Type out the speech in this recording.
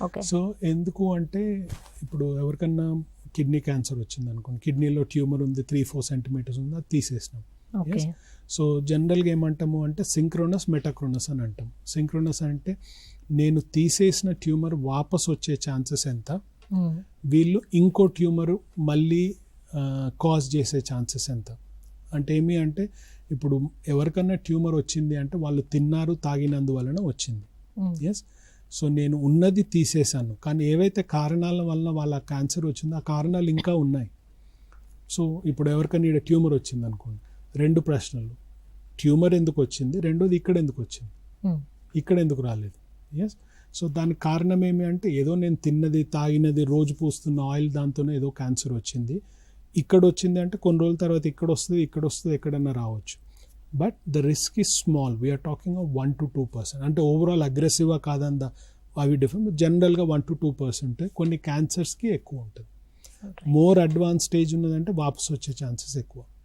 Okay. So ఎందుకు అంటే ఇప్పుడు ఎవరికన్నా కిడ్నీ క్యాన్సర్ వచ్చింది అనుకోండి, కిడ్నీలో ట్యూమర్ ఉంది 3-4 సెంటీమీటర్స్ ఉంది, అది తీసేసినాం. ఓకే. సో జనరల్గా ఏమంటాము అంటే సింక్రోనస్ మెటాక్రోనస్ అని అంటాం. సింక్రోనస్ అంటే నేను తీసేసిన ట్యూమర్ వాపస్ వచ్చే ఛాన్సెస్ ఎంత, వీళ్ళు ఇంకో ట్యూమర్ మళ్ళీ కాజ్ చేసే ఛాన్సెస్ ఎంత. అంటే ఏమి అంటే ఇప్పుడు ఎవరికన్నా ట్యూమర్ వచ్చింది అంటే వాళ్ళు తిన్నారు తాగినందువలన వచ్చింది. ఎస్. సో నేను ఉన్నది తీసేశాను, కానీ ఏవైతే కారణాల వల్ల వాళ్ళ క్యాన్సర్ వచ్చిందో ఆ కారణాలు ఇంకా ఉన్నాయి. సో ఇప్పుడు ఎవరికైనా ఇక్కడ ట్యూమర్ వచ్చింది అనుకోండి, 2 ప్రశ్నలు: ట్యూమర్ ఎందుకు వచ్చింది, రెండోది ఇక్కడ ఎందుకు వచ్చింది, ఇక్కడ ఎందుకు రాలేదు. ఎస్. సో దానికి కారణం ఏమి అంటే ఏదో నేను తిన్నది తాగినది రోజు పూస్తున్న ఆయిల్ దాంతోనే ఏదో క్యాన్సర్ వచ్చింది. ఇక్కడ వచ్చింది అంటే కొన్ని రోజుల తర్వాత ఇక్కడ వస్తుంది, ఎక్కడన్నా రావచ్చు. But the risk is small. We're talking of 1 to 2%. అంటే ఓవరాల్ అగ్రెసివ్గా కాదందా అవి డిఫరెంట్. జనరల్గా 1 to 2%. కొన్ని క్యాన్సర్స్కి ఎక్కువ ఉంటుంది. మోర్ అడ్వాన్స్ స్టేజ్ ఉన్నదంటే వాపసు వచ్చే ఛాన్సెస్ ఎక్కువ.